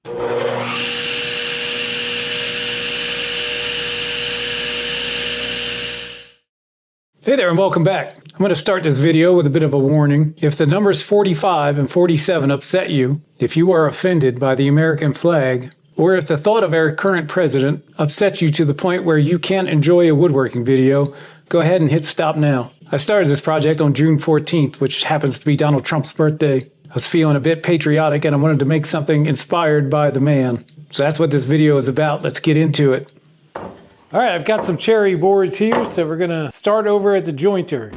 Hey there and welcome back. I'm going to start this video with a bit of a warning. If the numbers 45 and 47 upset you, if you are offended by the American flag, or if the thought of our current president upsets you to the point where you can't enjoy a woodworking video, go ahead and hit stop now. I started this project on June 14th, which happens to be Donald Trump's birthday. I was feeling a bit patriotic and I wanted to make something inspired by the man. So that's what this video is about. Let's get into it. All right, I've got some cherry boards here, so we're gonna start over at the jointer.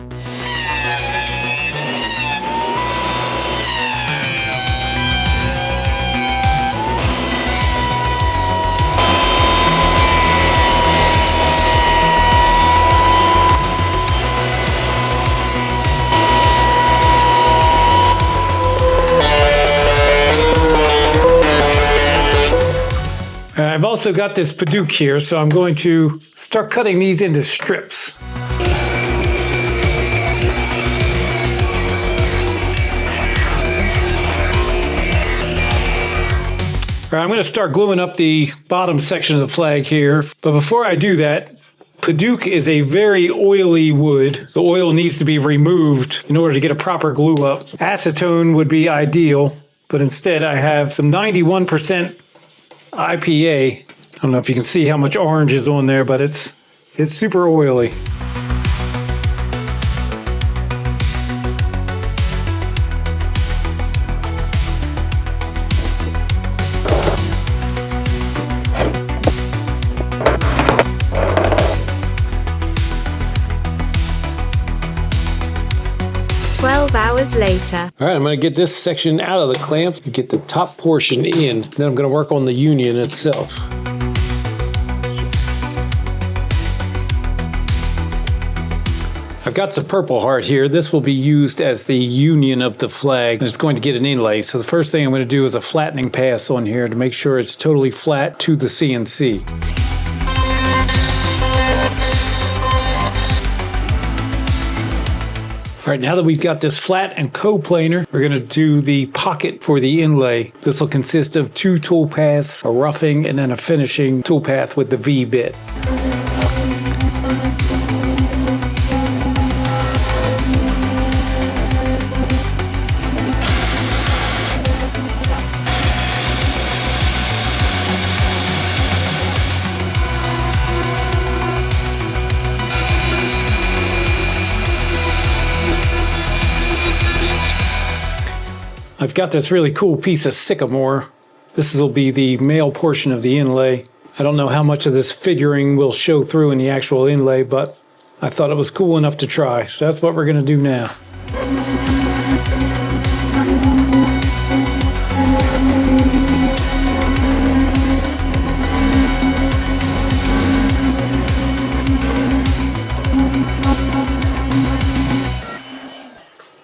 I've also got this Paduke here, so I'm going to start cutting these into strips. All right, I'm going to start gluing up the bottom section of the flag here, but before I do that, Paduke is a very oily wood. The oil needs to be removed in order to get a proper glue up. Acetone would be ideal, but instead I have some 91% IPA. I don't know if you can see how much orange is on there, but it's super oily. Hours later. All right, I'm going to get this section out of the clamps and get the top portion in. Then I'm going to work on the union itself. I've got some purple heart here. This will be used as the union of the flag, and it's going to get an inlay. So the first thing I'm going to do is a flattening pass on here to make sure it's totally flat to the CNC. All right, now that we've got this flat and coplanar, we're going to do the pocket for the inlay. This will consist of 2 tool paths, a roughing, and then a finishing tool path with the V bit. I've got this really cool piece of sycamore. This will be the male portion of the inlay. I don't know how much of this figuring will show through in the actual inlay, but I thought it was cool enough to try. So that's what we're going to do now.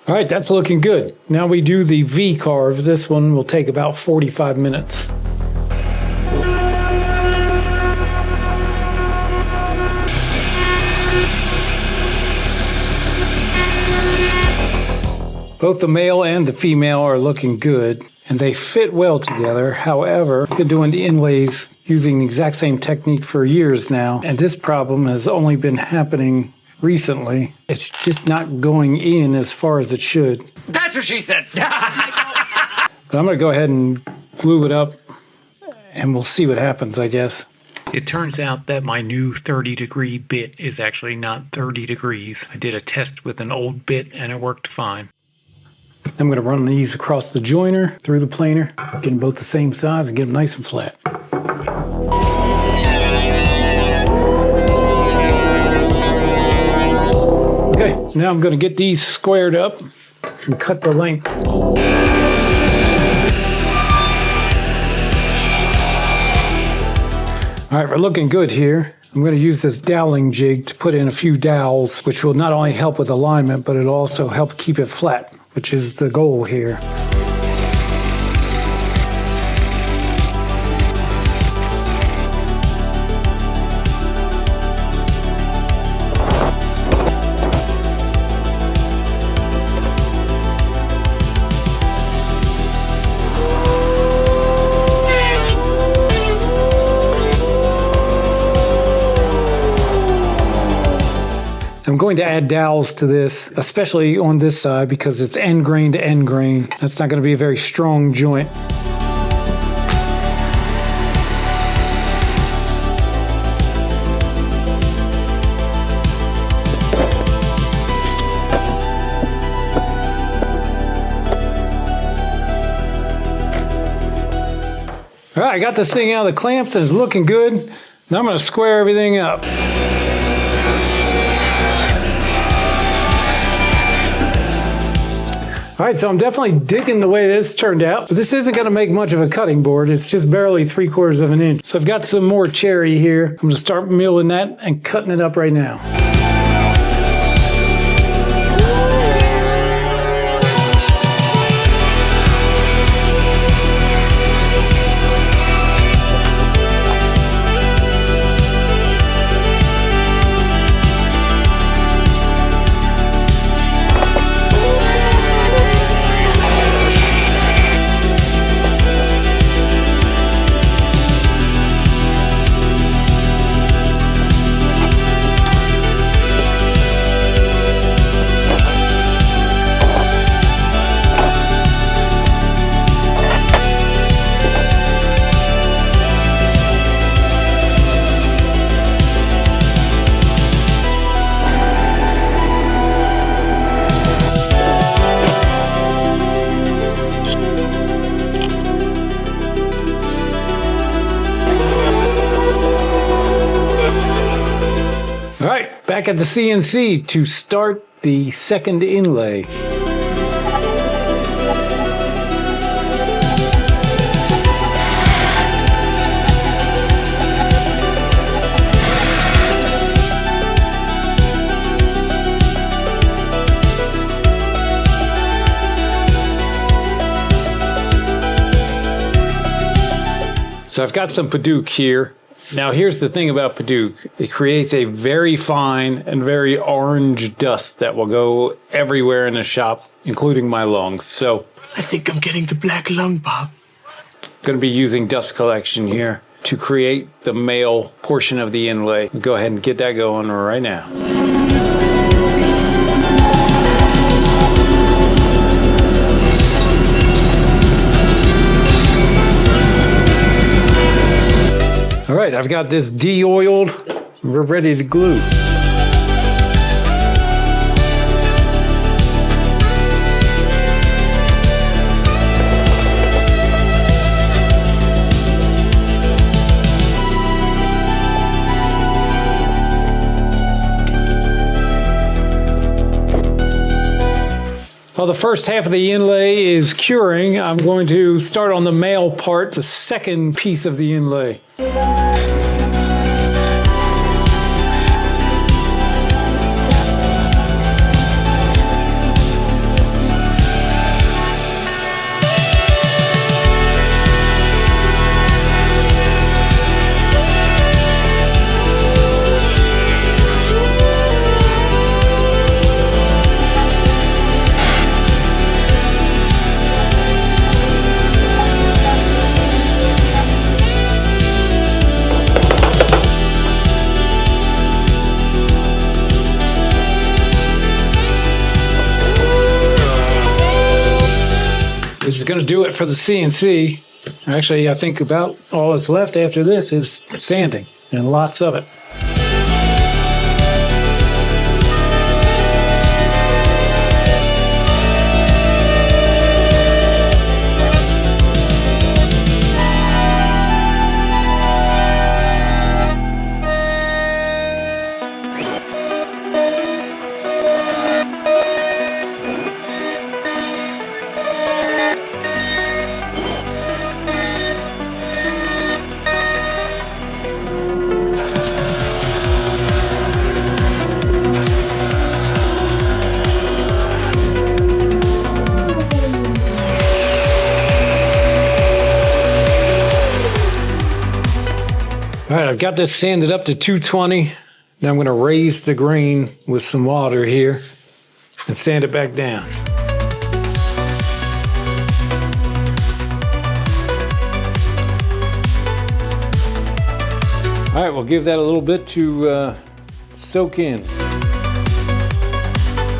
All right, that's looking good. Now we do the V carve. This one will take about 45 minutes. Both the male and the female are looking good, and they fit well together. However, I've been doing the inlays using the exact same technique for years now, and this problem has only been happening recently. It's just not going in as far as it should. That's what she said. But I'm going to go ahead and glue it up and we'll see what happens, I guess. It turns out that my new 30-degree bit is actually not 30 degrees. I did a test with an old bit and it worked fine. I'm going to run these across the joiner through the planer, get them both the same size and get them nice and flat. Okay, now I'm going to get these squared up and cut the length. All right, we're looking good here. I'm going to use this doweling jig to put in a few dowels, which will not only help with alignment, but it'll also help keep it flat, which is the goal here. I'm going to add dowels to this, especially on this side because it's end grain to end grain. That's not going to be a very strong joint. All right, I got this thing out of the clamps and it's looking good. Now I'm going to square everything up. All right, so I'm definitely digging the way this turned out. But this isn't going to make much of a cutting board. It's just barely 3/4 of an inch. So I've got some more cherry here. I'm going to start milling that and cutting it up right now. All right, back at the CNC to start the second inlay. So I've got some Paduke here. Now here's the thing about Paduke. It creates a very fine and very orange dust that will go everywhere in the shop, including my lungs. So I think I'm getting the black lung, Bob. I'm going to be using dust collection here to create the male portion of the inlay. Go ahead and get that going right now. All right, I've got this de-oiled. We're ready to glue. While the first half of the inlay is curing, I'm going to start on the male part, the second piece of the inlay. This is going to do it for the CNC. Actually, I think about all that's left after this is sanding, and lots of it. All right, I've got this sanded up to 220. Now I'm going to raise the grain with some water here and sand it back down. All right, we'll give that a little bit to soak in.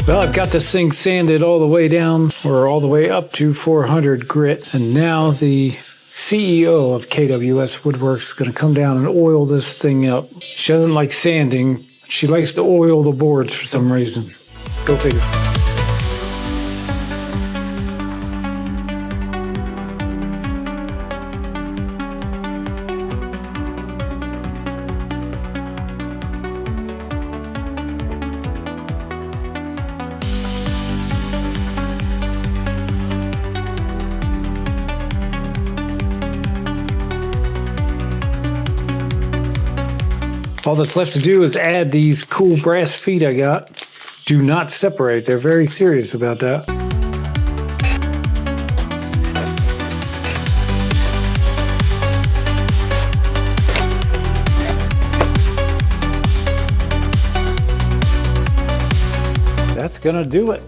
Well, I've got this thing sanded all the way down, or all the way up to 400 grit, and now the CEO of KWS Woodworks is going to come down and oil this thing up. She doesn't like sanding. She likes to oil the boards for some reason. Go figure. All that's left to do is add these cool brass feet I got. Do not separate. They're very serious about that. That's gonna do it.